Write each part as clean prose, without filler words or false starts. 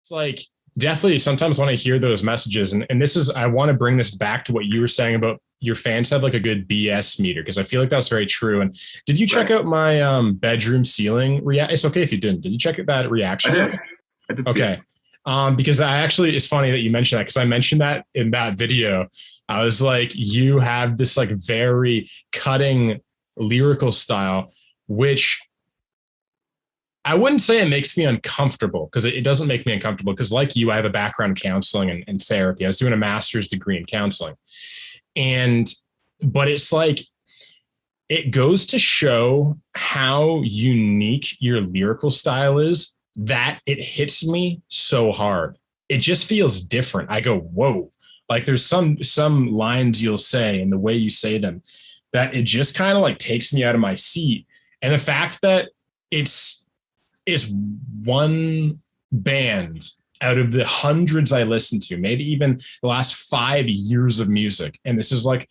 It's like definitely sometimes when I hear those messages, and this is, I want to bring this back to what you were saying about your fans have like a good BS meter, because I feel like that's very true. And did you check out my bedroom ceiling react? It's okay if you didn't. Did you check out that reaction? I did. Okay. Because I actually, it's funny that you mentioned that, because I mentioned that in that video. I was like, you have this like very cutting lyrical style, which I wouldn't say it makes me uncomfortable, because it doesn't make me uncomfortable, because like you, I have a background in counseling and therapy. I was doing a master's degree in counseling. But it's like, it goes to show how unique your lyrical style is, that it hits me so hard. It just feels different. I go, whoa. Like there's some lines you'll say and the way you say them that it just kind of like takes me out of my seat. And the fact that it's one band out of the hundreds I listen to, maybe even the last 5 years of music, and this is like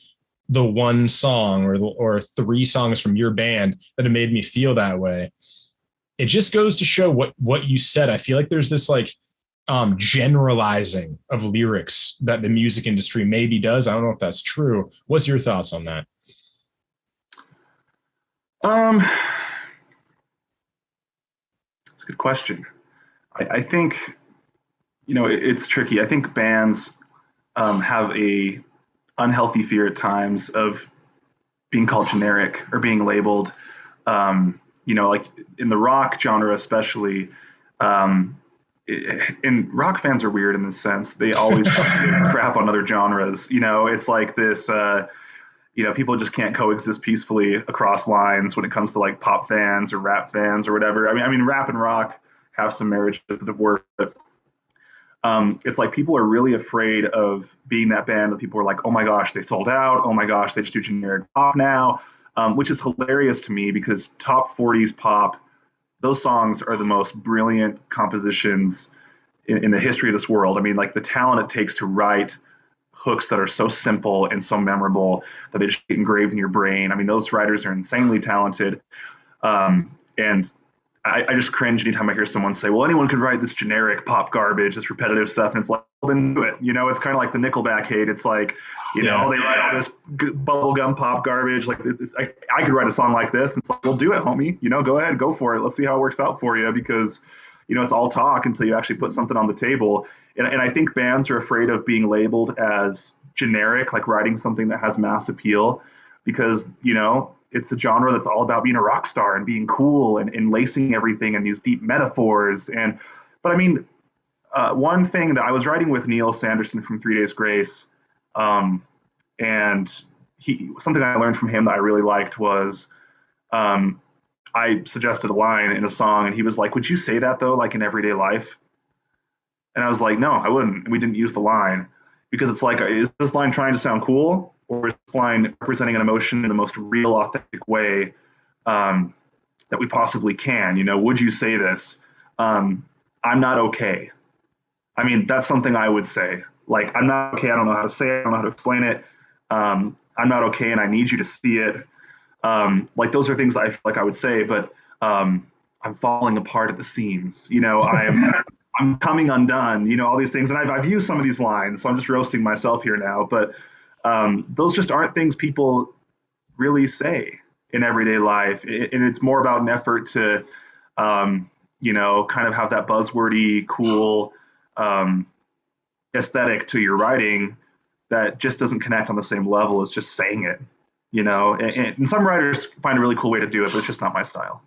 the one song or three songs from your band that have made me feel that way. It just goes to show what you said. I feel like there's this like generalizing of lyrics that the music industry maybe does. I don't know if that's true. What's your thoughts on that? That's a good question. I think, it's tricky. I think bands have a unhealthy fear at times of being called generic or being labeled. Like in the rock genre, especially, and rock fans are weird in the sense they always crap on other genres. It's like this, people just can't coexist peacefully across lines when it comes to like pop fans or rap fans or whatever. I mean, rap and rock have some marriages that have worked, but it's like people are really afraid of being that band that people are like, oh my gosh, they sold out. Oh my gosh, they just do generic pop now, which is hilarious to me because top 40s pop, those songs are the most brilliant compositions in the history of this world. I mean, like the talent it takes to write hooks that are so simple and so memorable that they just get engraved in your brain. I mean, those writers are insanely talented. And I just cringe anytime I hear someone say, well, anyone could write this generic pop garbage, this repetitive stuff. And it's like, well, then do it. It's kind of like the Nickelback hate. It's like, they write all this bubblegum pop garbage. Like, I could write a song like this. And it's like, well, do it, homie. Go ahead, go for it. Let's see how it works out for you, because, it's all talk until you actually put something on the table. And I think bands are afraid of being labeled as generic, like writing something that has mass appeal, because, it's a genre that's all about being a rock star and being cool and lacing everything in these deep metaphors. But I mean, one thing that I was writing with Neil Sanderson from 3 Days Grace, and something I learned from him that I really liked was, I suggested a line in a song and he was like, would you say that though, like in everyday life? And I was like, no, I wouldn't. And we didn't use the line because it's like, is this line trying to sound cool? Or is this line representing an emotion in the most real, authentic way that we possibly can? Would you say this? I'm not okay. I mean, that's something I would say. Like, I'm not okay. I don't know how to say it. I don't know how to explain it. I'm not okay, and I need you to see it. Like, those are things I feel like I would say, but I'm falling apart at the seams. I'm coming undone. All these things, and I've used some of these lines, so I'm just roasting myself here now. But those just aren't things people really say in everyday life. And it's more about an effort to, kind of have that buzzwordy, cool aesthetic to your writing that just doesn't connect on the same level as just saying it, and some writers find a really cool way to do it, but it's just not my style.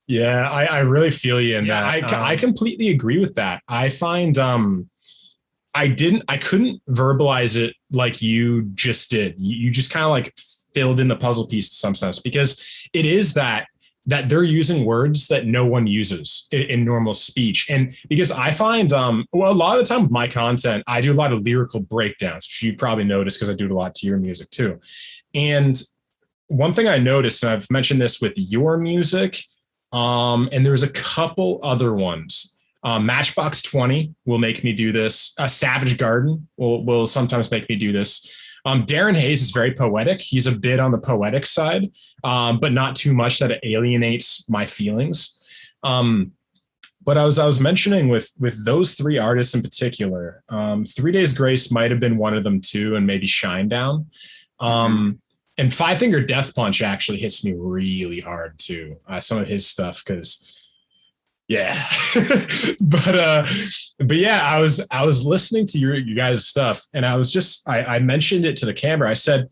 Yeah, I really feel you in that. I completely agree with that. I find I couldn't verbalize it like you just did. You just kind of like filled in the puzzle piece in some sense, because it is that they're using words that no one uses in normal speech. And because I find, a lot of the time with my content, I do a lot of lyrical breakdowns, which you've probably noticed because I do it a lot to your music too. And one thing I noticed, and I've mentioned this with your music, and there's a couple other ones. Matchbox 20 will make me do this. Savage Garden will sometimes make me do this. Darren Hayes is very poetic. He's a bit on the poetic side, but not too much that it alienates my feelings. But But I was mentioning with those three artists in particular, 3 Days Grace might have been one of them too, and maybe Shinedown. And Five Finger Death Punch actually hits me really hard too. Some of his stuff, because yeah, but yeah, I was listening to your guys' stuff, and I mentioned it to the camera. I said,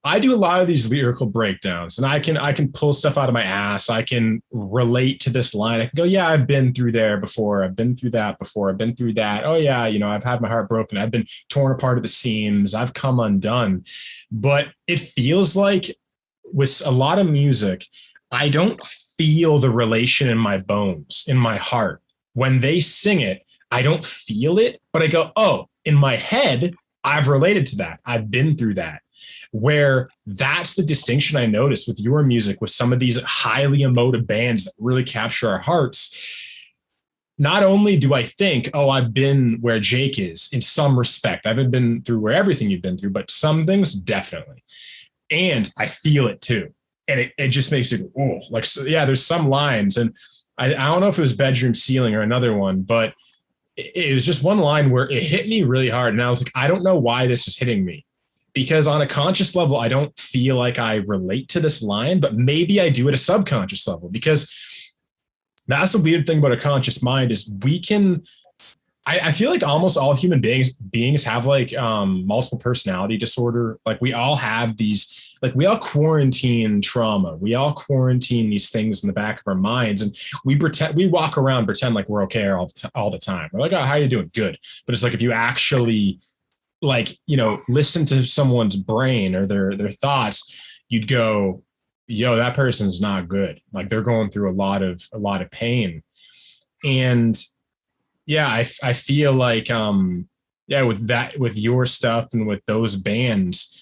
I do a lot of these lyrical breakdowns, and I can pull stuff out of my ass. I can relate to this line. I can go, yeah, I've been through there before. I've been through that before. I've been through that. Oh yeah, I've had my heart broken. I've been torn apart at the seams. I've come undone. But it feels like with a lot of music, I don't feel the relation in my bones, in my heart. When they sing it, I don't feel it, but I go, oh, in my head, I've related to that. I've been through that. Where that's the distinction I noticed with your music, with some of these highly emotive bands that really capture our hearts. Not only do I think, oh, I've been where Jake is in some respect. I haven't been through where everything you've been through, but some things definitely. And I feel it too. And it just makes it, oh, like, so, yeah, there's some lines. And I don't know if it was Bedroom Ceiling or another one, but it was just one line where it hit me really hard. And I was like, I don't know why this is hitting me. Because on a conscious level, I don't feel like I relate to this line, but maybe I do at a subconscious level, because that's the weird thing about a conscious mind is I feel like almost all human beings have like multiple personality disorder. Like we all have these, like we all quarantine trauma. We all quarantine these things in the back of our minds, and we walk around, pretend like we're okay all the time. We're like, oh, how are you doing? Good. But it's like, if you actually listen to someone's brain or their thoughts, you'd go, yo, that person's not good. Like they're going through a lot of pain. And yeah, I feel like, with your stuff and with those bands,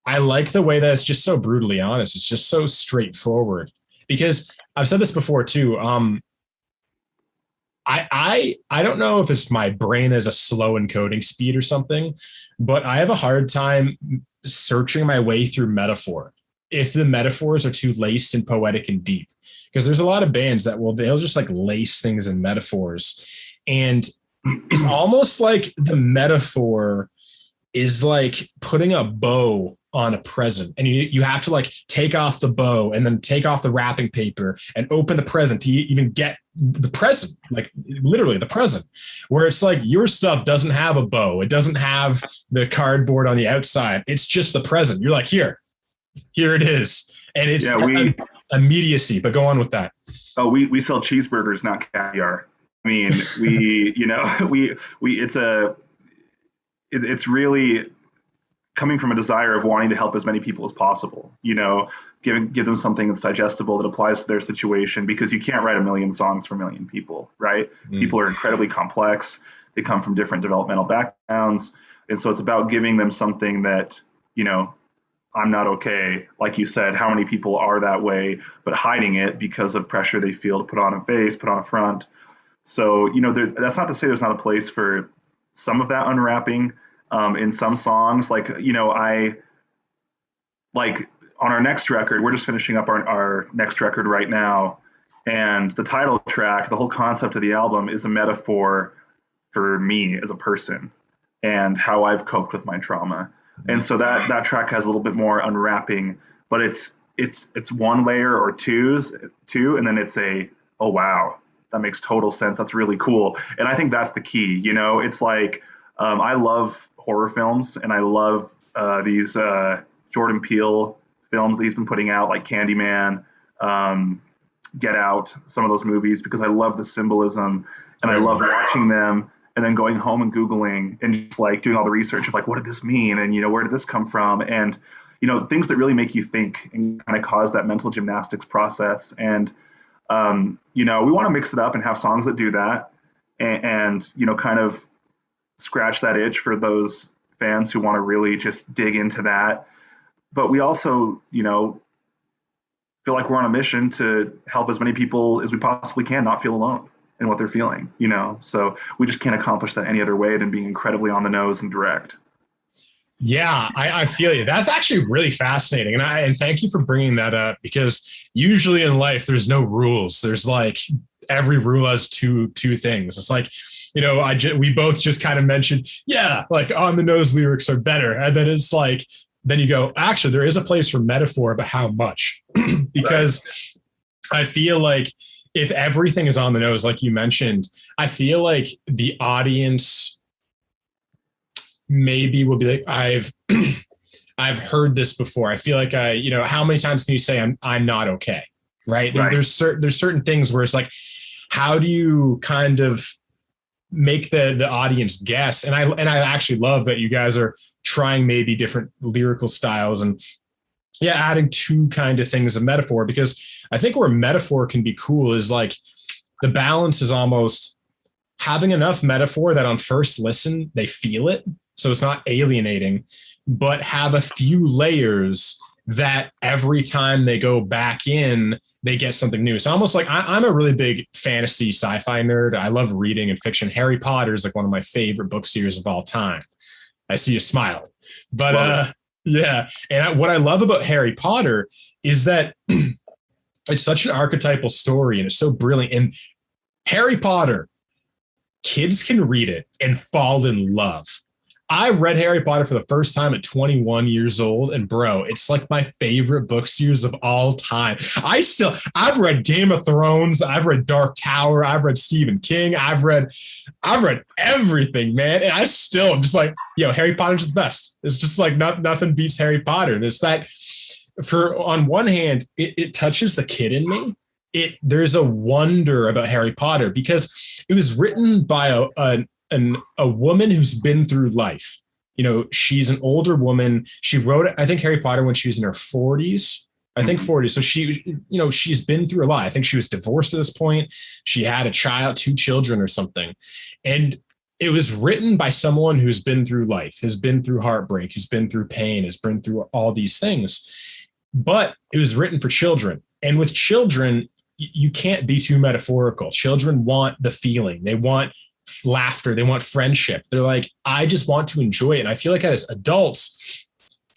I like the way that it's just so brutally honest. It's just so straightforward, because I've said this before too. I don't know if it's my brain as a slow encoding speed or something, but I have a hard time searching my way through metaphor if the metaphors are too laced and poetic and deep. Because there's a lot of bands that they'll just like lace things in metaphors. And it's almost like the metaphor is like putting a bow on a present, and you have to like take off the bow and then take off the wrapping paper and open the present to even get the present, like literally the present, where it's like your stuff doesn't have a bow. It doesn't have the cardboard on the outside. It's just the present. You're like, here it is. And it's immediacy, but go on with that. Oh, we sell cheeseburgers, not caviar. I mean, it's really coming from a desire of wanting to help as many people as possible, give them something that's digestible, that applies to their situation, because you can't write a million songs for a million people, right? People are incredibly complex. They come from different developmental backgrounds. And so it's about giving them something that, I'm not okay. Like you said, how many people are that way, but hiding it because of pressure they feel to put on a face, put on a front. So, that's not to say there's not a place for some of that unwrapping. In some songs, like, I like on our next record, we're just finishing up our next record right now. And the title track, the whole concept of the album is a metaphor for me as a person and how I've coped with my trauma. And so that track has a little bit more unwrapping, but it's one layer or two, and then it's oh, wow, that makes total sense. That's really cool. And I think that's the key. It's like, I love horror films, and I love these Jordan Peele films that he's been putting out, like Candyman, Get Out, some of those movies, because I love the symbolism, and I love watching them and then going home and Googling and just like doing all the research of like, what did this mean? And, where did this come from? And, things that really make you think and kind of cause that mental gymnastics process. And, we want to mix it up and have songs that do that and kind of scratch that itch for those fans who want to really just dig into that. But we also, feel like we're on a mission to help as many people as we possibly can not feel alone in what they're feeling, so we just can't accomplish that any other way than being incredibly on the nose and direct. Yeah, I feel you. That's actually really fascinating. And thank you for bringing that up, because usually in life, there's no rules. There's like every rule has two things. It's like, we both just kind of mentioned, yeah, like on the nose lyrics are better. And then it's like, then you go, actually, there is a place for metaphor, but how much? Because I feel like if everything is on the nose, like you mentioned, I feel like the audience maybe will be like, I've heard this before. I feel like how many times can you say I'm not okay? Right. There's certain things where it's like, how do you kind of make the audience guess? And I actually love that you guys are trying maybe different lyrical styles and adding two kind of things of metaphor, because I think where metaphor can be cool is like the balance is almost having enough metaphor that on first listen, they feel it. So it's not alienating, but have a few layers that every time they go back in, they get something new. So almost like I'm a really big fantasy sci-fi nerd. I love reading and fiction. Harry Potter is like one of my favorite book series of all time. I see you smile, but yeah. And what I love about Harry Potter is that it's such an archetypal story and it's so brilliant. And Harry Potter, kids can read it and fall in love. I read Harry Potter for the first time at 21 years old, and bro, it's like my favorite book series of all time. I've read Game of Thrones, I've read Dark Tower, I've read Stephen King, I've read everything, man. And I still am just like, Harry Potter's the best. It's just like nothing beats Harry Potter. And it's that on one hand, it touches the kid in me. There's a wonder about Harry Potter because it was written by a woman who's been through life. She's an older woman. She wrote, I think, Harry Potter when she was in her 40s. I think 40s. So she's been through a lot. I think she was divorced at this point. She had a child, 2 children or something. And it was written by someone who's been through life, has been through heartbreak, who's been through pain, has been through all these things. But it was written for children. And with children, you can't be too metaphorical. Children want the feeling. They want laughter. They want friendship. They're like, I just want to enjoy it. And I feel like as adults,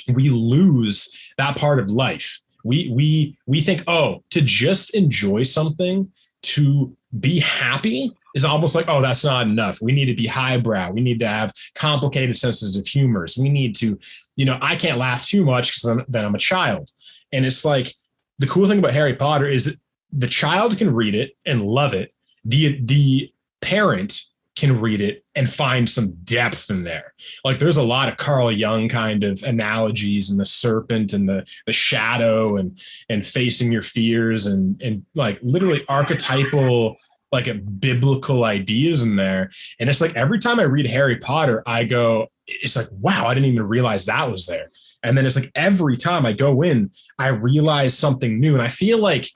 we lose that part of life. We think, to just enjoy something, to be happy is almost like, that's not enough. We need to be highbrow. We need to have complicated senses of humors. We need to, I can't laugh too much because then I'm a child. And it's like, the cool thing about Harry Potter is that the child can read it and love it. The parent can read it and find some depth in there. Like there's a lot of Carl Jung kind of analogies and the serpent and the shadow and facing your fears and like literally archetypal, like a biblical ideas in there. And it's like, every time I read Harry Potter, I go, it's like, wow, I didn't even realize that was there. And then it's like, every time I go in, I realize something new. And I feel like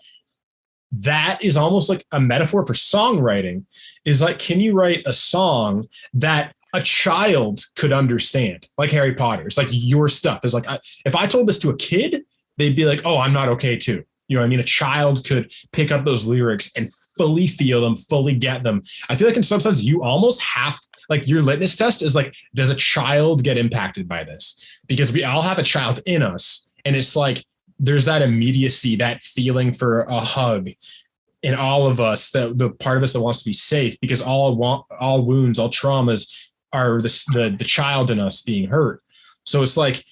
that is almost like a metaphor for songwriting. Is like, can you write a song that a child could understand? Like Harry Potter. It's like your stuff is like, if I told this to a kid, they'd be like, oh, I'm not okay too. You know what I mean? A child could pick up those lyrics and fully feel them, fully get them. I feel like in some sense you almost have, like your litmus test is like, does a child get impacted by this? Because we all have a child in us. And it's like, there's that immediacy, that feeling for a hug in all of us, that the part of us that wants to be safe, because all wounds, all traumas are the child in us being hurt. So it's like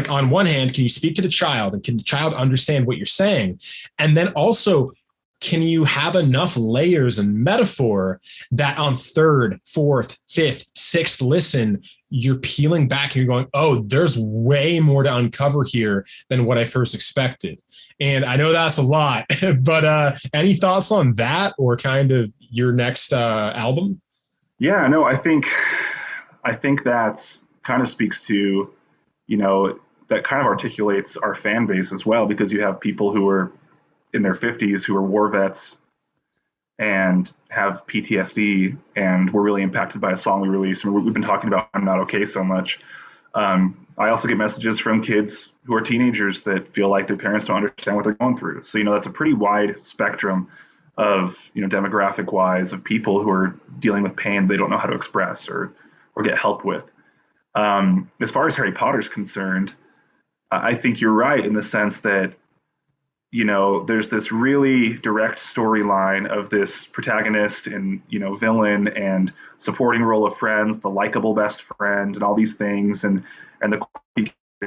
on one hand, can you speak to the child and can the child understand what you're saying? And then also, can you have enough layers and metaphor that on 3rd, 4th, 5th, 6th listen, you're peeling back and you're going, oh, there's way more to uncover here than what I first expected. And I know that's a lot, but any thoughts on that or kind of your next album? Yeah, no, I think that's kind of speaks to, that kind of articulates our fan base as well, because you have people who are in their 50s who are war vets and have PTSD and were really impacted by a song we released. And we've been talking about I'm Not Okay so much. I also get messages from kids who are teenagers that feel like their parents don't understand what they're going through. So, that's a pretty wide spectrum of, demographic wise of people who are dealing with pain they don't know how to express or get help with. As far as Harry Potter's concerned, I think you're right in the sense that, there's this really direct storyline of this protagonist and, villain and supporting role of friends, the likable best friend, and all these things, and the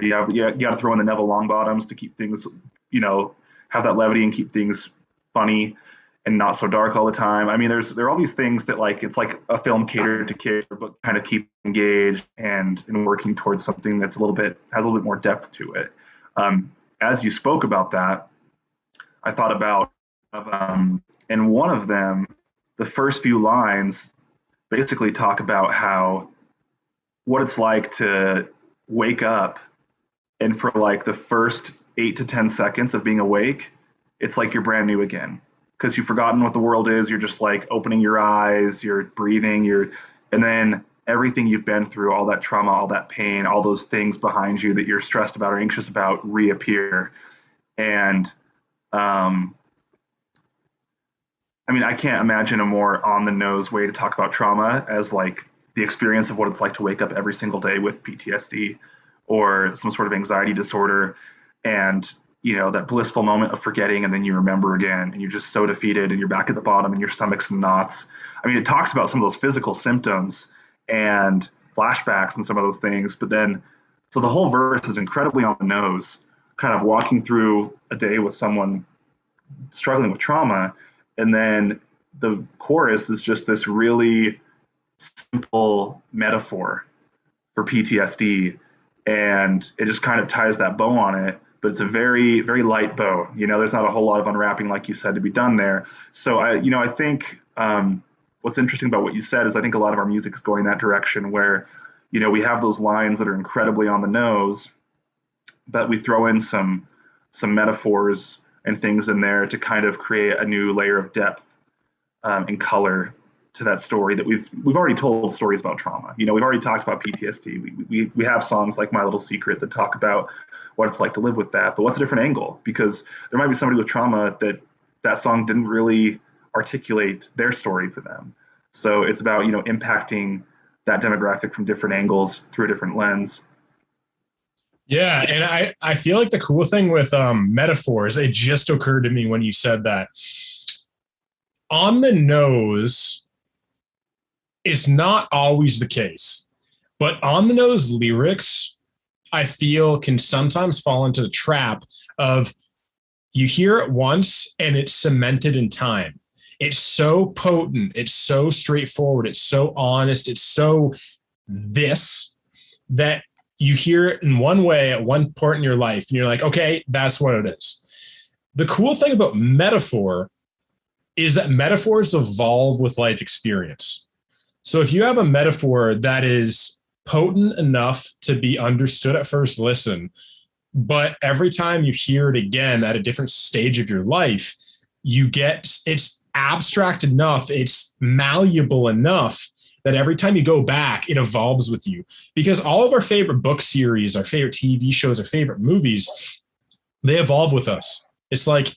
you got to throw in the Neville Longbottoms to keep things, have that levity and keep things funny and not so dark all the time. I mean, there are all these things that it's like a film catered to kids, but kind of keep engaged and working towards something that's has a little bit more depth to it. As you spoke about that, I thought about in one of them, the first few lines basically talk about what it's like to wake up, and for the first 8 to 10 seconds of being awake, it's like you're brand new again, because you've forgotten what the world is. You're just opening your eyes, you're breathing, and then everything you've been through, all that trauma, all that pain, all those things behind you that you're stressed about or anxious about reappear. And I can't imagine a more on the nose way to talk about trauma as the experience of what it's like to wake up every single day with PTSD or some sort of anxiety disorder, and that blissful moment of forgetting, and then you remember again, and you're just so defeated, and you're back at the bottom, and your stomach's in knots. It talks about some of those physical symptoms and flashbacks and some of those things, but then so the whole verse is incredibly on the nose, kind of walking through a day with someone struggling with trauma, and then the chorus is just this really simple metaphor for PTSD, and it just kind of ties that bow on it, but it's a very, very light bow. There's not a whole lot of unwrapping, like you said, to be done there. So I think what's interesting about what you said is I think a lot of our music is going that direction where, we have those lines that are incredibly on the nose, but we throw in some metaphors and things in there to kind of create a new layer of depth and color to that story that we've already told stories about trauma. We've already talked about PTSD. We have songs like My Little Secret that talk about what it's like to live with that, but what's a different angle? Because there might be somebody with trauma that song didn't really articulate their story for them. So it's about, impacting that demographic from different angles through a different lens. Yeah, and I feel like the cool thing with metaphors, it just occurred to me when you said that. On the nose is not always the case, but on the nose lyrics, I feel, can sometimes fall into the trap of you hear it once and it's cemented in time. It's so potent, it's so straightforward, it's so honest, it's so this that you hear it in one way at one point in your life, and you're like, okay, that's what it is. The cool thing about metaphor is that metaphors evolve with life experience. So if you have a metaphor that is potent enough to be understood at first listen, but every time you hear it again at a different stage of your life, it's abstract enough, it's malleable enough that every time you go back, it evolves with you. Because all of our favorite book series, our favorite TV shows, our favorite movies, they evolve with us. It's like,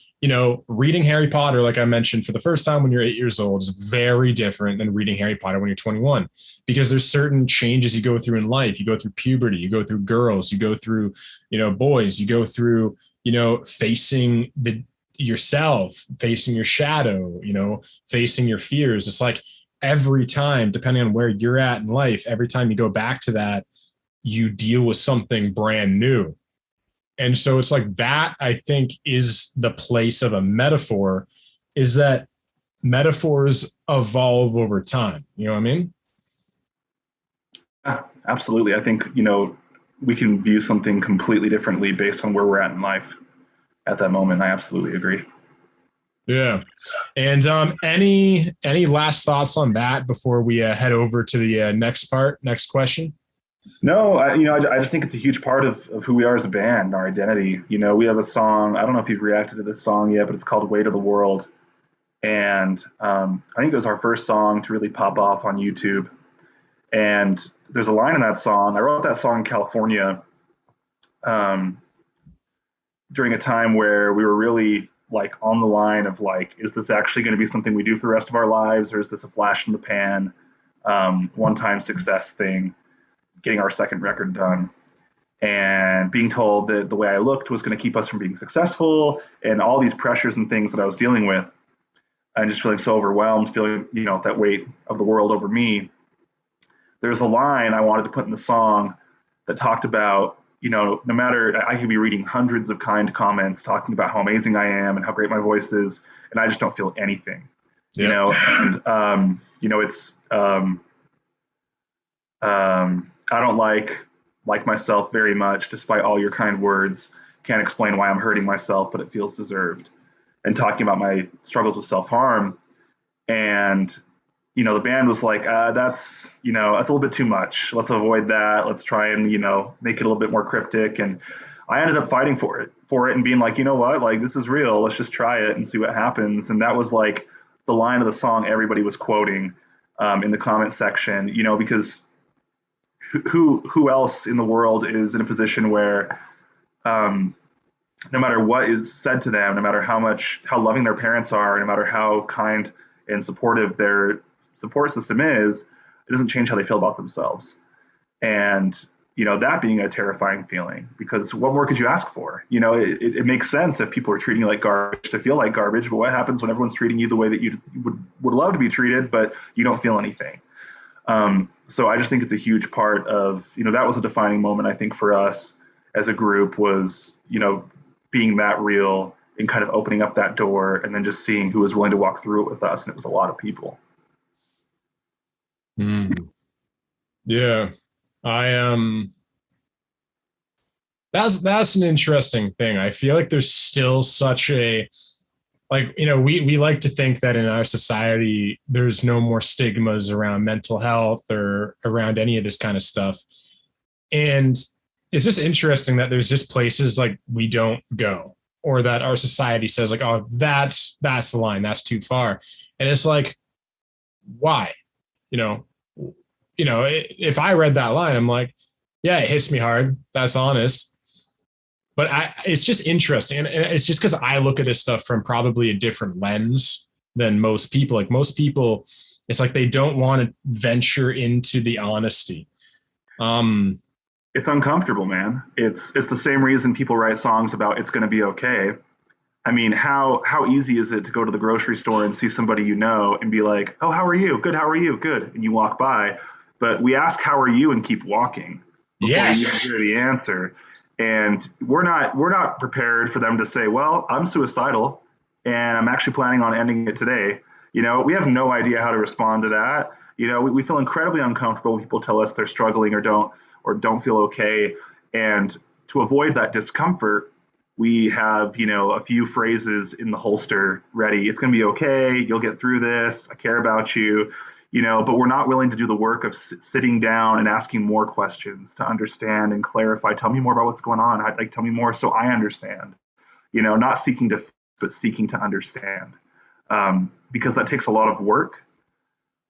reading Harry Potter, like I mentioned, for the first time when you're 8 years old is very different than reading Harry Potter when you're 21, because there's certain changes you go through in life. You go through puberty, you go through girls, you go through, boys, you go through, facing yourself, facing your shadow, facing your fears. It's like every time, depending on where you're at in life, every time you go back to that, you deal with something brand new. And so it's like that, I think, is the place of a metaphor, is that metaphors evolve over time. You know what I mean? Yeah, absolutely. I think, we can view something completely differently based on where we're at in life at that moment. I absolutely agree. Yeah. And any last thoughts on that before we head over to the next question? No, I just think it's a huge part of who we are as a band, our identity. We have a song, I don't know if you've reacted to this song yet, but it's called Weight of the World. And I think it was our first song to really pop off on YouTube. And there's a line in that song. I wrote that song in California during a time where we were really on the line of is this actually going to be something we do for the rest of our lives? Or is this a flash in the pan, one-time success thing? Getting our second record done. and being told that the way I looked was going to keep us from being successful, and all these pressures and things that I was dealing with, and just feeling so overwhelmed, feeling, that weight of the world over me. There's a line I wanted to put in the song that talked about, no matter, I could be reading hundreds of kind comments talking about how amazing I am and how great my voice is, and I just don't feel anything, and, it's, I don't like myself very much, despite all your kind words. Can't explain why I'm hurting myself, but it feels deserved. And talking about my struggles with self-harm. And, the band was like, that's a little bit too much. Let's avoid that. Let's try and, make it a little bit more cryptic. And I ended up fighting for it and being like, you know what, like, this is real. Let's just try it and see what happens. And that was like the line of the song everybody was quoting in the comment section, because who else in the world is in a position where no matter what is said to them, no matter how loving their parents are, no matter how kind and supportive their support system is, it doesn't change how they feel about themselves. And, that being a terrifying feeling, because what more could you ask for? It makes sense if people are treating you like garbage to feel like garbage, but what happens when everyone's treating you the way that you would love to be treated, but you don't feel anything? So I just think it's a huge part of, that was a defining moment, I think, for us as a group was, being that real and kind of opening up that door and then just seeing who was willing to walk through it with us. And it was a lot of people. Yeah. That's an interesting thing. I feel like there's still such a, we like to think that in our society, there's no more stigmas around mental health or around any of this kind of stuff. And it's just interesting that there's just places like we don't go, or that our society says like, oh, that's the line, that's too far. And it's like, why? If I read that line, I'm like, yeah, it hits me hard. That's honest. But it's just interesting. And it's just because I look at this stuff from probably a different lens than most people. Like most people, it's like they don't want to venture into the honesty. It's uncomfortable, man. It's the same reason people write songs about it's going to be okay. I mean, how easy is it to go to the grocery store and see somebody and be like, oh, how are you? Good. How are you? Good. And you walk by. But we ask, how are you? And keep walking before yes. you hear the answer. And we're not prepared for them to say, well, I'm suicidal and I'm actually planning on ending it today. We have no idea how to respond to that. We feel incredibly uncomfortable when people tell us they're struggling or don't feel okay. And to avoid that discomfort, we have, a few phrases in the holster ready. It's going to be okay. You'll get through this. I care about you. But we're not willing to do the work of sitting down and asking more questions to understand and clarify. Tell me more about what's going on. Tell me more so I understand. Not seeking to, but seeking to understand, because that takes a lot of work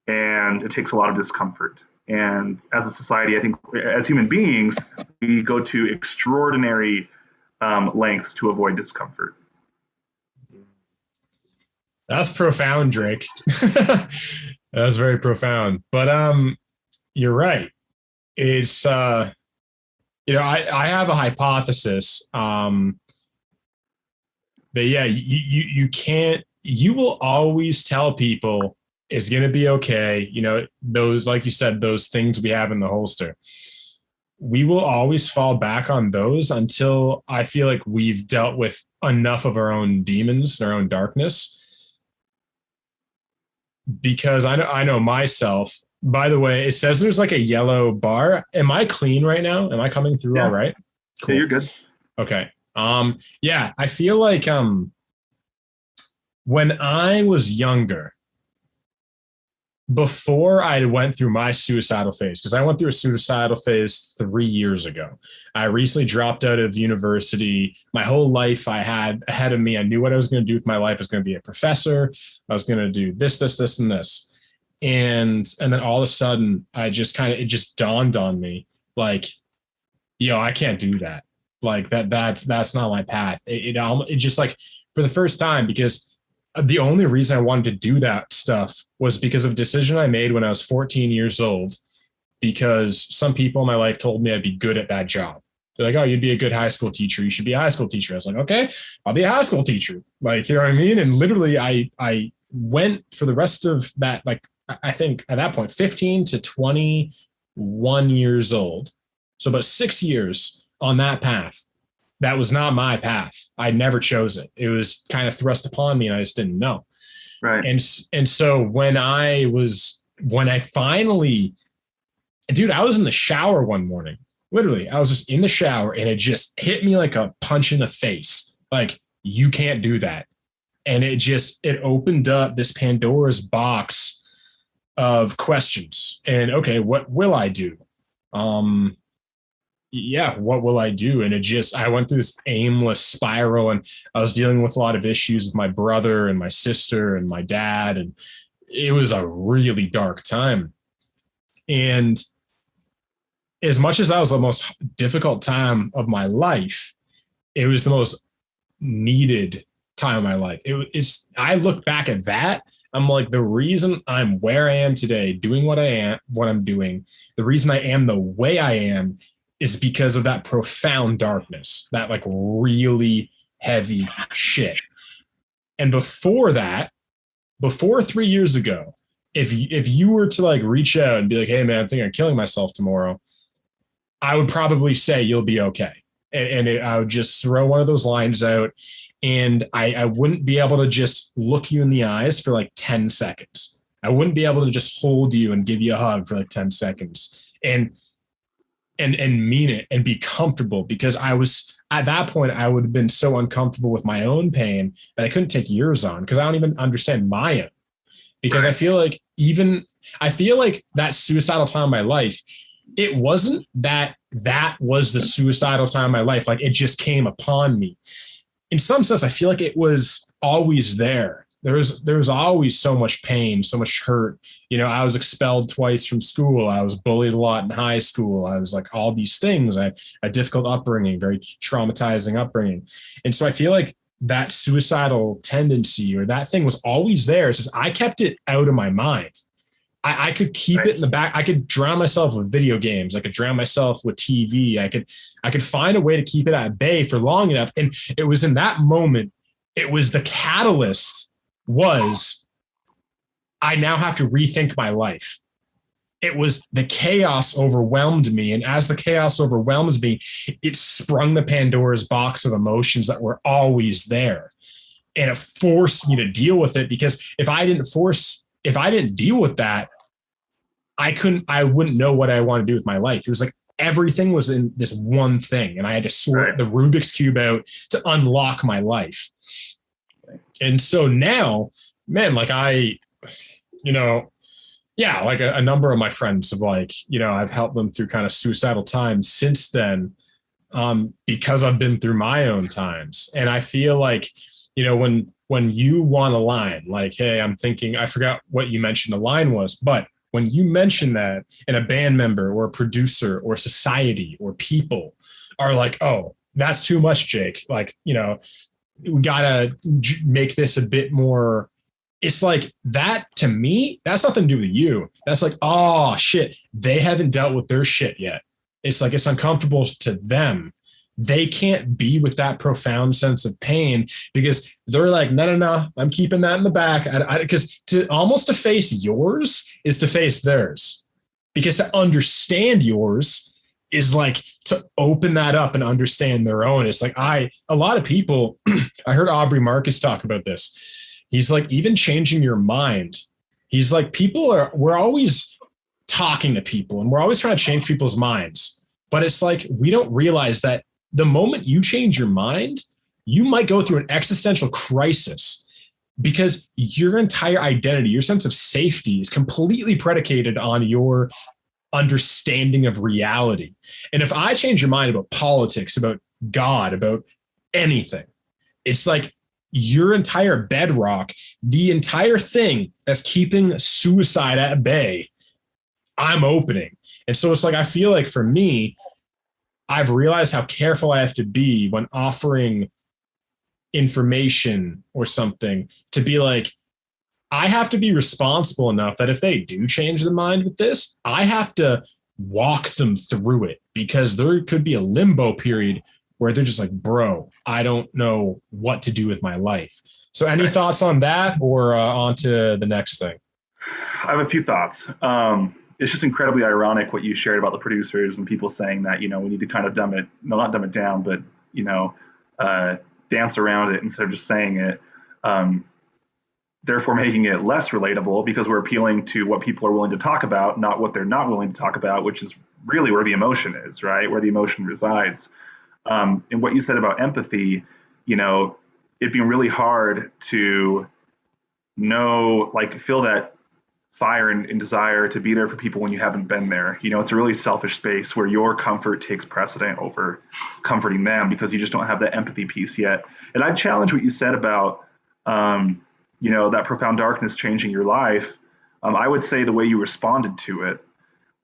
and it takes a lot of discomfort. And as a society, I think as human beings, we go to extraordinary lengths to avoid discomfort. That's profound, Drake. That's very profound. But you're right. It's I have a hypothesis that you will always tell people it's going to be okay. Those, like you said, those things we have in the holster. We will always fall back on those until I feel like we've dealt with enough of our own demons, our own darkness. Because I know myself. By the way, it says there's like a yellow bar. Am I clean right now? Am I coming through all right? Cool. Yeah, you're good. Okay. I feel like when I was younger, before I went through my suicidal phase, because I went through a suicidal phase 3 years ago. I recently dropped out of university. My whole life I had ahead of me. I knew what I was going to do with my life. I was going to be a professor. I was going to do this, and this. And then all of a sudden, it just dawned on me, like, I can't do that. Like that's not my path. It just like for the first time, because the only reason I wanted to do that stuff was because of a decision I made when I was 14 years old, because some people in my life told me I'd be good at that job. They're like, oh, you'd be a good high school teacher. You should be a high school teacher. I was like, okay, I'll be a high school teacher. Like, you know what I mean? And literally I went for the rest of that, like, I think at that point, 15 to 21 years old. So about 6 years on that path. That was not my path. I never chose it. It was kind of thrust upon me and I just didn't know. Right. And so when I finally, dude, I was in the shower one morning. Literally, I was just in the shower and it just hit me like a punch in the face. Like, you can't do that. And it opened up this Pandora's box of questions. And okay, what will I do? What will I do? And I went through this aimless spiral, and I was dealing with a lot of issues with my brother and my sister and my dad. And it was a really dark time. And as much as that was the most difficult time of my life, it was the most needed time of my life. I look back at that. I'm like, the reason I'm where I am today, doing what I'm doing, the reason I am the way I am is because of that profound darkness, that like really heavy shit. And before 3 years ago, if you were to like reach out and be like, hey man, I'm thinking of killing myself tomorrow, I would probably say you'll be okay. And I would just throw one of those lines out, and I wouldn't be able to just look you in the eyes for like 10 seconds. I wouldn't be able to just hold you and give you a hug for like 10 seconds and mean it and be comfortable, because at that point, I would have been so uncomfortable with my own pain that I couldn't take yours on, because I don't even understand my own. Because right. I feel like that suicidal time of my life, it wasn't that was the suicidal time of my life. Like, it just came upon me. In some sense, I feel like it was always there. There was always so much pain, so much hurt. You know, I was expelled twice from school. I was bullied a lot in high school. I was like all these things. I had a difficult upbringing, very traumatizing upbringing. And so I feel like that suicidal tendency or that thing was always there. It's just I kept it out of my mind. I could keep it in the back. I could drown myself with video games. I could drown myself with TV. I could find a way to keep it at bay for long enough. And it was in that moment, it was the catalyst was I now have to rethink my life. It was the chaos overwhelmed me. And as the chaos overwhelms me, it sprung the Pandora's box of emotions that were always there. And it forced me to deal with it, because if I didn't deal with that, I wouldn't know what I want to do with my life. It was like everything was in this one thing, and I had to sort the Rubik's Cube out to unlock my life. And so now, man, like like a number of my friends have I've helped them through kind of suicidal times since then, because I've been through my own times. And I feel like, when you want a line, like, hey, I'm thinking, I forgot what you mentioned the line was, but when you mention that, and a band member or a producer or society or people are like, oh, that's too much, Jake. Like, we got to make this a bit more. It's like that to me, that's nothing to do with you. That's like, oh shit, they haven't dealt with their shit yet. It's like, it's uncomfortable to them. They can't be with that profound sense of pain because they're like, no, I'm keeping that in the back. Because to face yours is to face theirs, because to understand yours is like to open that up and understand their own. It's like a lot of people, I heard Aubrey Marcus talk about this. He's like, even changing your mind. He's like, we're always talking to people and we're always trying to change people's minds. But it's like, we don't realize that the moment you change your mind, you might go through an existential crisis, because your entire identity, your sense of safety is completely predicated on your understanding of reality. And if I change your mind about politics, about God, about anything, it's like your entire bedrock, the entire thing that's keeping suicide at bay, I'm opening. And so it's like, I feel like for me, I've realized how careful I have to be when offering information or something, to be like, I have to be responsible enough that if they do change their mind with this, I have to walk them through it, because there could be a limbo period where they're just like, bro, I don't know what to do with my life. So any thoughts on that, or on to the next thing? I have a few thoughts. It's just incredibly ironic what you shared about the producers and people saying that, we need to kind of not dumb it down, but, dance around it instead of just saying it. Therefore making it less relatable, because we're appealing to what people are willing to talk about, not what they're not willing to talk about, which is really where the emotion is, right? Where the emotion resides. And what you said about empathy, it'd be really hard to feel that fire and desire to be there for people when you haven't been there. It's a really selfish space where your comfort takes precedent over comforting them, because you just don't have that empathy piece yet. And I'd challenge what you said about, that profound darkness changing your life. I would say the way you responded to it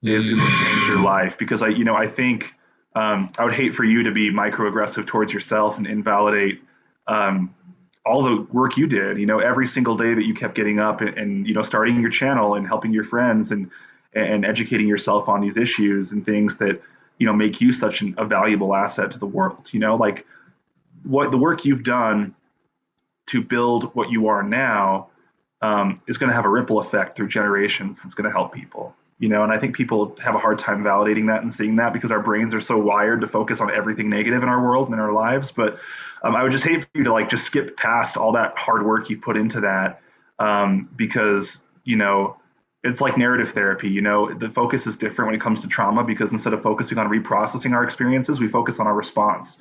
is what changed your life, because I think I would hate for you to be microaggressive towards yourself and invalidate all the work you did, every single day that you kept getting up and starting your channel and helping your friends and educating yourself on these issues and things that, make you such a valuable asset to the world. Like what the work you've done to build what you are now is going to have a ripple effect through generations. It's going to help people, and I think people have a hard time validating that and seeing that, because our brains are so wired to focus on everything negative in our world and in our lives. But I would just hate for you to just skip past all that hard work you put into that, because, it's like narrative therapy. The focus is different when it comes to trauma, because instead of focusing on reprocessing our experiences, we focus on our response.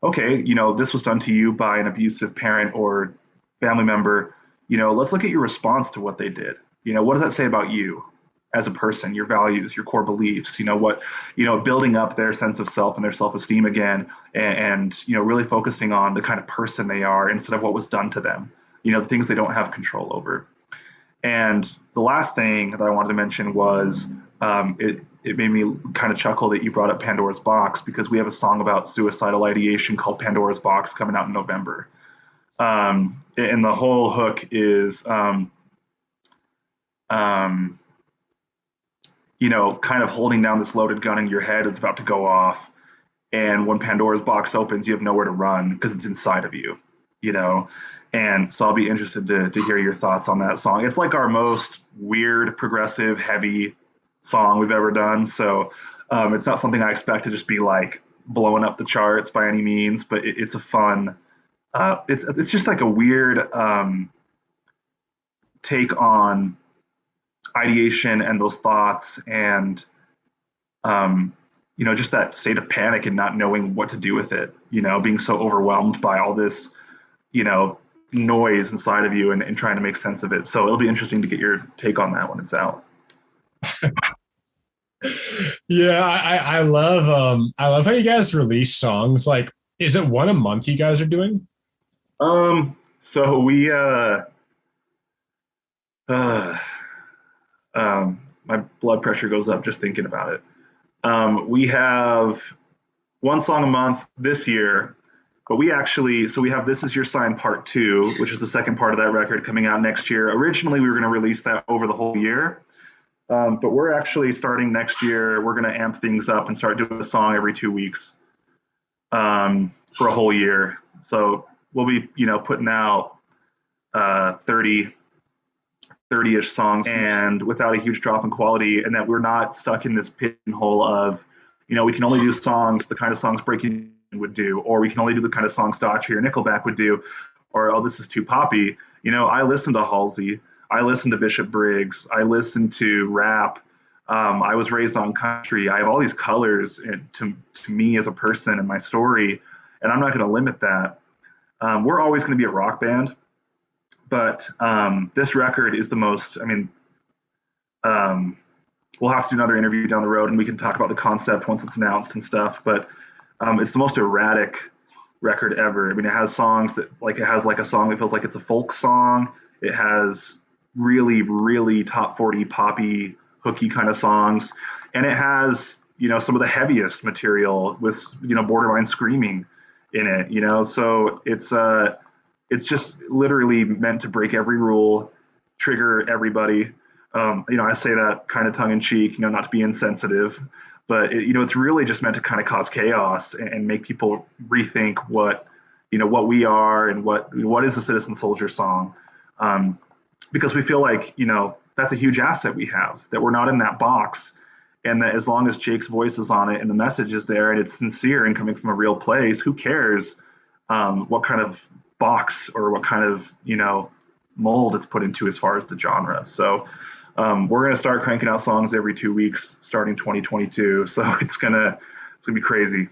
Okay, this was done to you by an abusive parent or family member. Let's look at your response to what they did. What does that say about you as a person, your values, your core beliefs, building up their sense of self and their self-esteem again, and really focusing on the kind of person they are instead of what was done to them, the things they don't have control over. And the last thing that I wanted to mention was, it made me kind of chuckle that you brought up Pandora's Box, because we have a song about suicidal ideation called Pandora's Box coming out in November. And the whole hook is, kind of holding down this loaded gun in your head. It's about to go off. And when Pandora's box opens, you have nowhere to run because it's inside of you, And so I'll be interested to hear your thoughts on that song. It's like our most weird, progressive, heavy song we've ever done. So it's not something I expect to just be like blowing up the charts by any means, but it's a fun, it's just like a weird take on ideation and those thoughts and, just that state of panic and not knowing what to do with it, being so overwhelmed by all this, noise inside of you and trying to make sense of it. So it'll be interesting to get your take on that when it's out. Yeah, I love how you guys release songs. Like, is it one a month you guys are doing? So we my blood pressure goes up just thinking about it. We have one song a month this year, but we have This Is Your Sign Part 2, which is the second part of that record coming out next year. Originally, we were going to release that over the whole year. But we're actually starting next year. We're going to amp things up and start doing a song every 2 weeks for a whole year. So we'll be, putting out 30-ish songs, and without a huge drop in quality, and that we're not stuck in this pigeonhole of, we can only do songs, the kind of songs Breaking would do, or we can only do the kind of songs Daughtry or Nickelback would do, or, oh, this is too poppy. I listen to Halsey. I listen to Bishop Briggs. I listen to rap. I was raised on country. I have all these colors to me as a person and my story, and I'm not going to limit that. We're always going to be a rock band, but this record is the most, we'll have to do another interview down the road and we can talk about the concept once it's announced and stuff, but it's the most erratic record ever. It has songs that, it has a song that feels like it's a folk song. It has really, really top 40 poppy, hooky kind of songs. And it has, some of the heaviest material with, borderline screaming in it, so it's just literally meant to break every rule, trigger everybody. I say that kind of tongue in cheek, not to be insensitive, but it's really just meant to kind of cause chaos and make people rethink what we are and what is a citizen soldier song. Because we feel like, that's a huge asset we have, that we're not in that box. And that as long as Jake's voice is on it and the message is there and it's sincere and coming from a real place, who cares what kind of box or what kind of, mold it's put into as far as the genre. So we're going to start cranking out songs every 2 weeks starting 2022. So it's going to be crazy.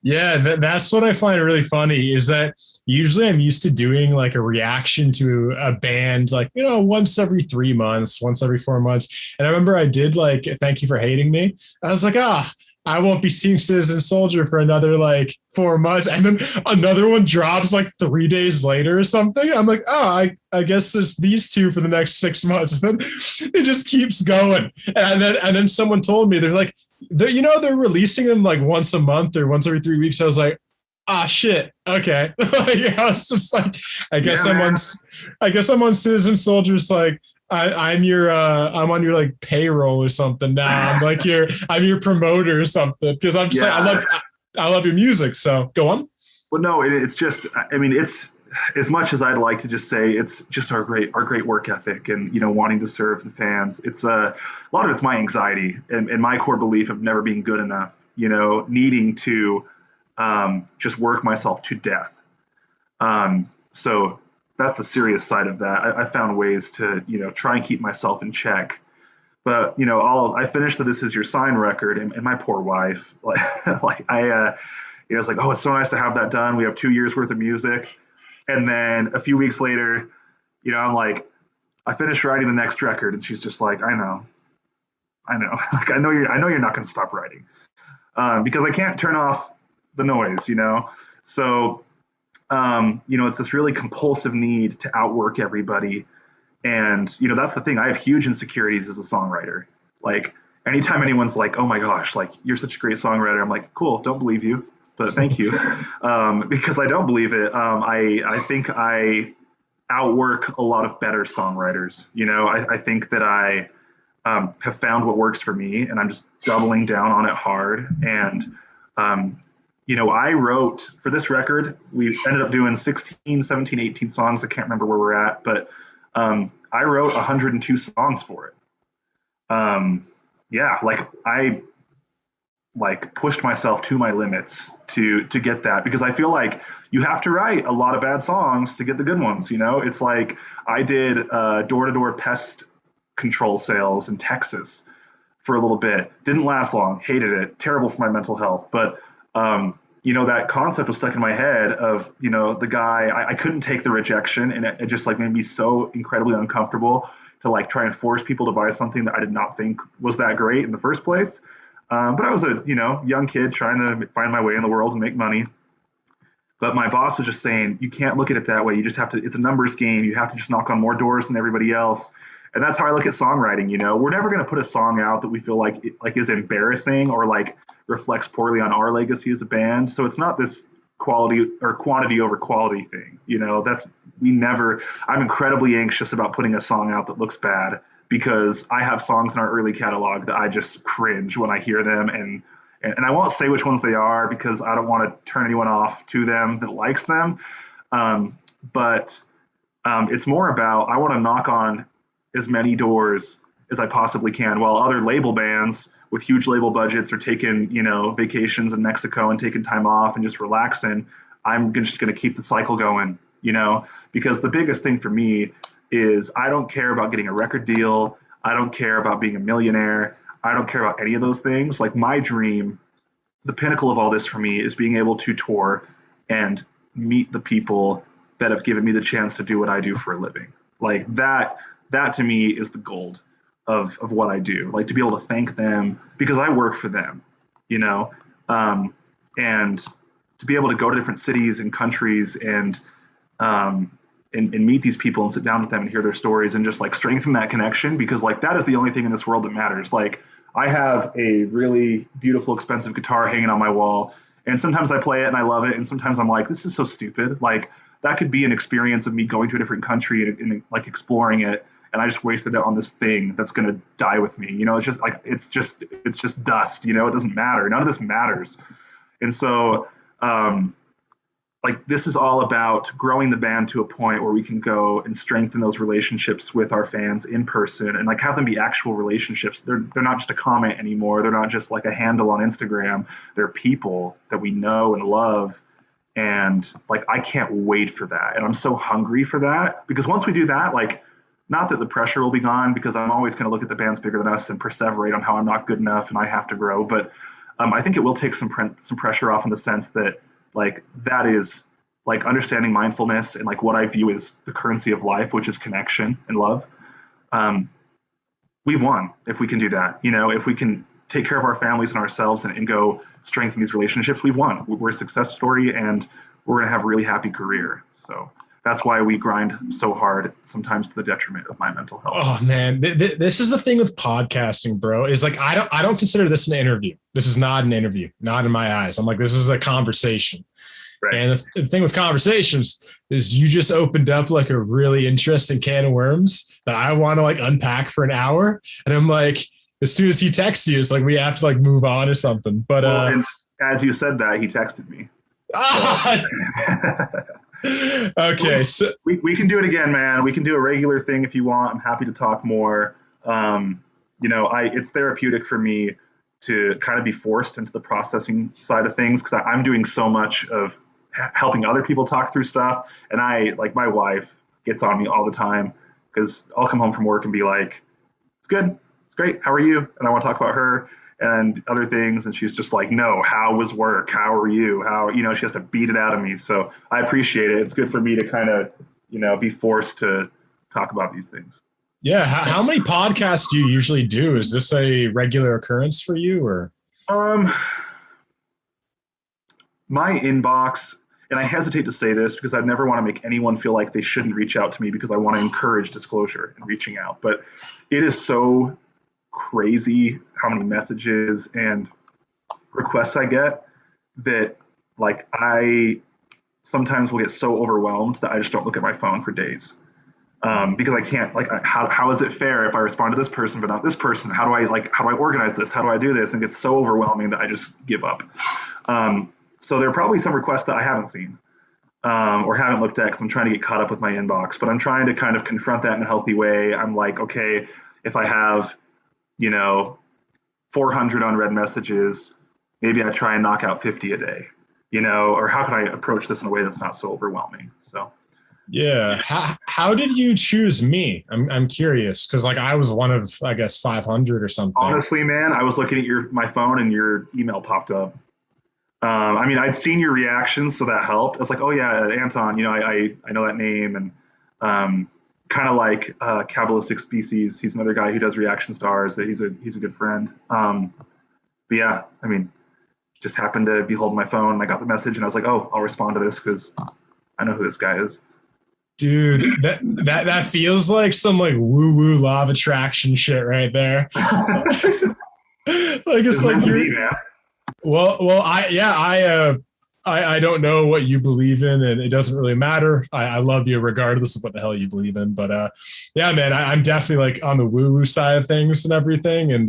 Yeah, that's what I find really funny is that usually I'm used to doing like a reaction to a band, like, once every 3 months, once every 4 months. And I remember I did like, Thank You for Hating Me. I was like, I won't be seeing Citizen Soldier for another like 4 months. And then another one drops like 3 days later or something. I'm like, I guess it's these two for the next 6 months. And then it just keeps going. And then someone told me, they're like, they're releasing them like once a month or once every 3 weeks. I was like, shit. Okay. I was just like, I guess I'm on Citizen Soldiers. Like I'm on your like payroll or something now. I'm your promoter or something. Cause I'm just like, I love your music. So go on. Well, no, it's just, it's as much as I'd like to just say, it's just our great work ethic and, wanting to serve the fans. It's a lot of it's my anxiety and my core belief of never being good enough, needing to just work myself to death. So that's the serious side of that. I found ways to, try and keep myself in check. But, I finished the This Is Your Sign record and my poor wife, it's like, oh, it's so nice to have that done. We have 2 years worth of music. And then a few weeks later, I'm like, I finished writing the next record, and she's just like, I know. Like, I know you're not going to stop writing, because I can't turn off the noise, So, it's this really compulsive need to outwork everybody, and that's the thing. I have huge insecurities as a songwriter. Like, anytime anyone's like, oh my gosh, like you're such a great songwriter, I'm like, cool, don't believe you. But thank you, because I don't believe it. I think I outwork a lot of better songwriters. I think that I have found what works for me, and I'm just doubling down on it hard. And, I wrote for this record, we ended up doing 16, 17, 18 songs. I can't remember where we're at, but I wrote 102 songs for it. I pushed myself to my limits to get that, because I feel like you have to write a lot of bad songs to get the good ones. It's like I did door-to-door pest control sales in Texas for a little bit. Didn't last long. Hated it. Terrible for my mental health. But that concept was stuck in my head of the guy. I couldn't take the rejection, and it just like made me so incredibly uncomfortable to like try and force people to buy something that I did not think was that great in the first place. But I was a young kid trying to find my way in the world and make money. But my boss was just saying, you can't look at it that way. You just have to. It's a numbers game. You have to just knock on more doors than everybody else. And that's how I look at songwriting. We're never going to put a song out that we feel like is embarrassing or like reflects poorly on our legacy as a band. So it's not this quality or quantity over quality thing. I'm incredibly anxious about putting a song out that looks bad, because I have songs in our early catalog that I just cringe when I hear them. And I won't say which ones they are, because I don't want to turn anyone off to them that likes them. But it's more about, I want to knock on as many doors as I possibly can, while other label bands with huge label budgets are taking, vacations in Mexico and taking time off and just relaxing. I'm just going to keep the cycle going, because the biggest thing for me is I don't care about getting a record deal. I don't care about being a millionaire. I don't care about any of those things. Like, my dream, the pinnacle of all this for me, is being able to tour and meet the people that have given me the chance to do what I do for a living. Like, that to me is the gold of what I do. Like, to be able to thank them because I work for them, and to be able to go to different cities and countries and meet these people and sit down with them and hear their stories and just like strengthen that connection, because like that is the only thing in this world that matters. Like, I have a really beautiful, expensive guitar hanging on my wall, and sometimes I play it and I love it, and sometimes I'm like, this is so stupid. Like, that could be an experience of me going to a different country and like exploring it and I just wasted it on this thing that's going to die with me. It's just dust. It doesn't matter. None of this matters. And so, this is all about growing the band to a point where we can go and strengthen those relationships with our fans in person and have them be actual relationships. They're not just a comment anymore. They're not just like a handle on Instagram. They're people that we know and love. And I can't wait for that. And I'm so hungry for that, because once we do that, not that the pressure will be gone, because I'm always going to look at the bands bigger than us and perseverate on how I'm not good enough and I have to grow. But I think it will take some pressure off in the sense that that is understanding mindfulness and what I view as the currency of life, which is connection and love. We've won if we can do that. If we can take care of our families and ourselves and go strengthen these relationships, we've won. We're a success story, and we're going to have a really happy career. So that's why we grind so hard, sometimes to the detriment of my mental health. Oh man, this is the thing with podcasting, bro. Is I don't consider this an interview. This is not an interview, not in my eyes. I'm this is a conversation. Right. And the thing with conversations is you just opened up a really interesting can of worms that I want to unpack for an hour. And I'm as soon as he texts you, it's we have to move on or something. But and as you said that, he texted me. Okay, so we can do it again, man. We can do a regular thing if you want. I'm happy to talk more. It's therapeutic for me to kind of be forced into the processing side of things, because I'm doing so much of helping other people talk through stuff. And my wife gets on me all the time, because I'll come home from work and be like, it's good. It's great. How are you? And I want to talk about her and other things. And she's just no, how was work? How are you? She has to beat it out of me. So I appreciate it. It's good for me to kind of, be forced to talk about these things. Yeah. How many podcasts do you usually do? Is this a regular occurrence for you, or? My inbox, and I hesitate to say this because I never want to make anyone feel like they shouldn't reach out to me, because I want to encourage disclosure and reaching out. But it is so crazy how many messages and requests I get that I sometimes will get so overwhelmed that I just don't look at my phone for days. Because I can't, how is it fair if I respond to this person but not this person? How do I organize this? How do I do this? And it gets so overwhelming that I just give up. So there are probably some requests that I haven't seen or haven't looked at, because I'm trying to get caught up with my inbox. But I'm trying to kind of confront that in a healthy way. I'm okay, if I have 400 unread messages, maybe I try and knock out 50 a day, or how can I approach this in a way that's not so overwhelming? So. Yeah. How did you choose me? I'm curious, because I was one of, I guess, 500 or something. Honestly, man, I was looking at my phone and your email popped up. I'd seen your reactions, so that helped. I was oh yeah, Anton, I know that name. And kind of like Kabbalistic Species, he's another guy who does reaction stars, that he's a good friend. But yeah, just happened to be holding my phone and I got the message and I was oh, I'll respond to this because I know who this guy is. Dude, that feels like some woo-woo law of attraction shit right there. It's you're, man. Well, I don't know what you believe in, and it doesn't really matter. I love you regardless of what the hell you believe in. But yeah, man, I'm definitely on the woo-woo side of things and everything. And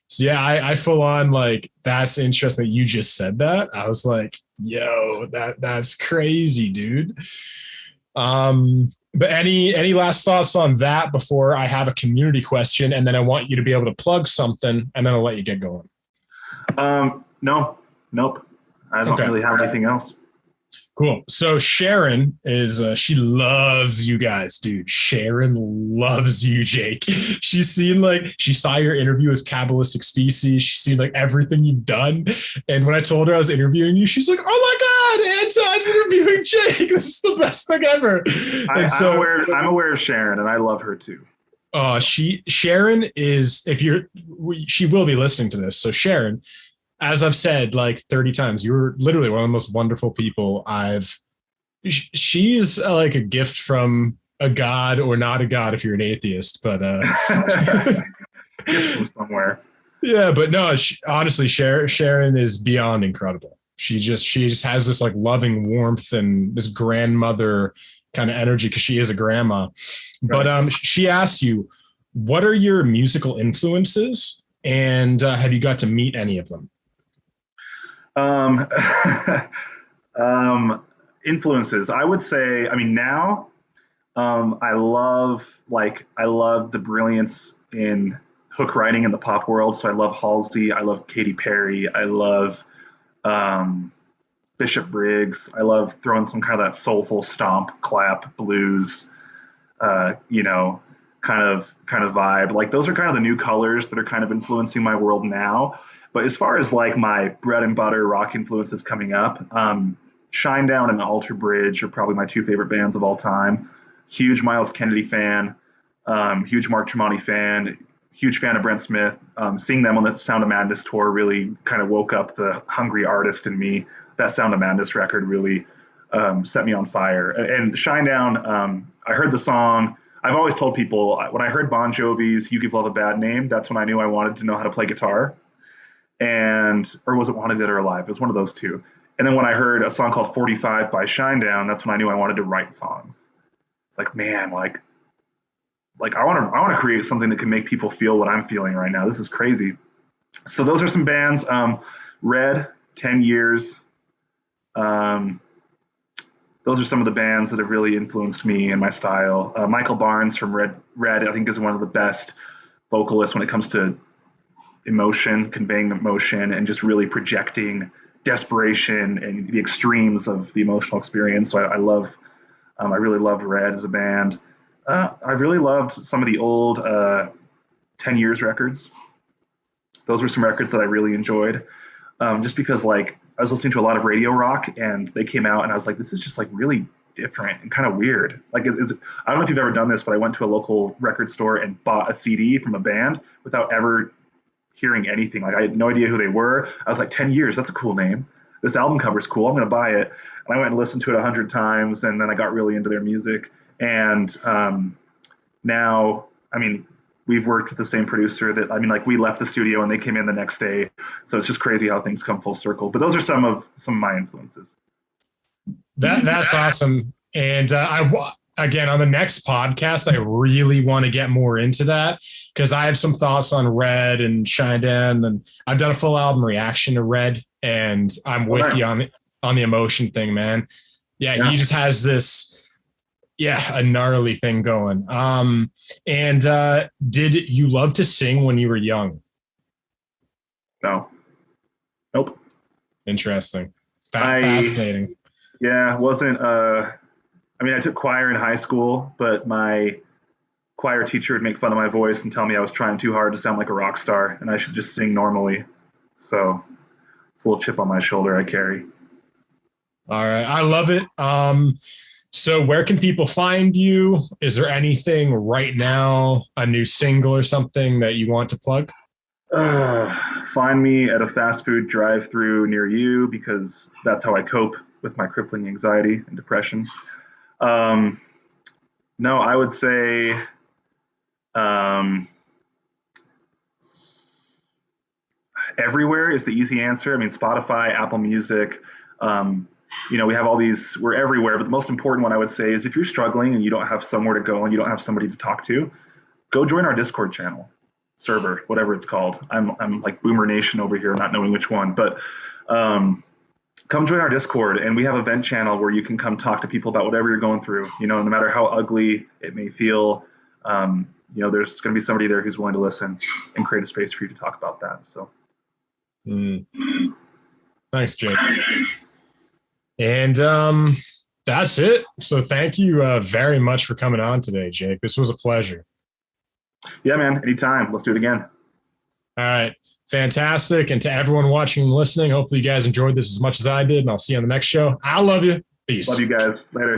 so yeah, I full on that's interesting that you just said that. I was yo, that's crazy, dude. But any last thoughts on that before I have a community question, and then I want you to be able to plug something, and then I'll let you get going. Nope. I don't really have anything else. Cool. So Sharon is, she loves you guys, dude. Sharon loves you, Jake. She saw your interview with Kabbalistic Species. She's seen everything you've done. And when I told her I was interviewing you, she's like, oh my God, Anton's interviewing Jake. This is the best thing ever. I'm aware of Sharon, and I love her too. Sharon is, she will be listening to this. So Sharon, as I've said 30 times, you're literally one of the most wonderful people she's a gift from a god, or not a god if you're an atheist, but from somewhere. Yeah, but no, honestly, Sharon is beyond incredible. She just has this loving warmth and this grandmother kind of energy because she is a grandma. Right. But she asked you, what are your musical influences, and have you got to meet any of them? Influences, I would say, I mean, now I love the brilliance in hook writing in the pop world. So I love Halsey, I love Katy Perry, I love Bishop Briggs. I love throwing some kind of that soulful stomp, clap, blues, kind of vibe. Like those are kind of the new colors that are kind of influencing my world now. But as far as like my bread and butter rock influences coming up, Shinedown and Alter Bridge are probably my two favorite bands of all time. Huge Miles Kennedy fan, huge Mark Tremonti fan, huge fan of Brent Smith. Seeing them on the Sound of Madness tour really kind of woke up the hungry artist in me. That Sound of Madness record really set me on fire. And Shinedown, I heard the song. I've always told people when I heard Bon Jovi's "You Give Love a Bad Name," that's when I knew I wanted to know how to play guitar. Or was it Wanted Dead or Alive? It was one of those two. And then when I heard a song called 45 by Shinedown, that's when I knew I wanted to write songs. It's like, man, like I want to create something that can make people feel what I'm feeling right now. This is crazy. So those are some bands. Red, 10 Years. Those are some of the bands that have really influenced me and my style. Michael Barnes from Red, I think, is one of the best vocalists when it comes to emotion, conveying emotion, and just really projecting desperation and the extremes of the emotional experience. So I really loved Red as a band. I really loved some of the old 10 Years records. Those were some records that I really enjoyed, just because like I was listening to a lot of radio rock, and they came out, and I was like, this is just like really different and kind of weird. Like, I don't know if you've ever done this, but I went to a local record store and bought a CD from a band without ever hearing anything. Like, I had no idea who they were. I was like, 10 Years, that's a cool name. This album cover's cool. I'm going to buy it. And I went and listened to it 100 times, and then I got really into their music. And now, I mean, we've worked with the same producer like we left the studio and they came in the next day. So it's just crazy how things come full circle. But those are some of my influences. That's awesome. And again, on the next podcast, I really want to get more into that because I have some thoughts on Red and Shinedown, and I've done a full album reaction to Red, and I'm with you on the emotion thing, man. Yeah, he just has this, a gnarly thing going. And did you love to sing when you were young? No. Nope. Interesting. Fascinating. Yeah, wasn't. I took choir in high school, but my choir teacher would make fun of my voice and tell me I was trying too hard to sound like a rock star and I should just sing normally. So it's a little chip on my shoulder I carry. All right. I love it. So where can people find you? Is there anything right now, a new single or something that you want to plug? Find me at a fast food drive-through near you because that's how I cope with my crippling anxiety and depression. No, I would say everywhere is the easy answer. I mean, Spotify, Apple Music, we have all these, we're everywhere. But the most important one I would say is if you're struggling and you don't have somewhere to go and you don't have somebody to talk to, go join our Discord channel, server, whatever it's called. I'm like Boomer Nation over here, not knowing which one, but come join our Discord, and we have a vent channel where you can come talk to people about whatever you're going through. No matter how ugly it may feel, there's going to be somebody there who's willing to listen and create a space for you to talk about that. So, thanks, Jake. And that's it. So thank you very much for coming on today, Jake. This was a pleasure. Yeah, man. Anytime. Let's do it again. All right. Fantastic. And to everyone watching and listening, hopefully you guys enjoyed this as much as I did, and I'll see you on the next show. I love you. Peace. Love you guys. Later.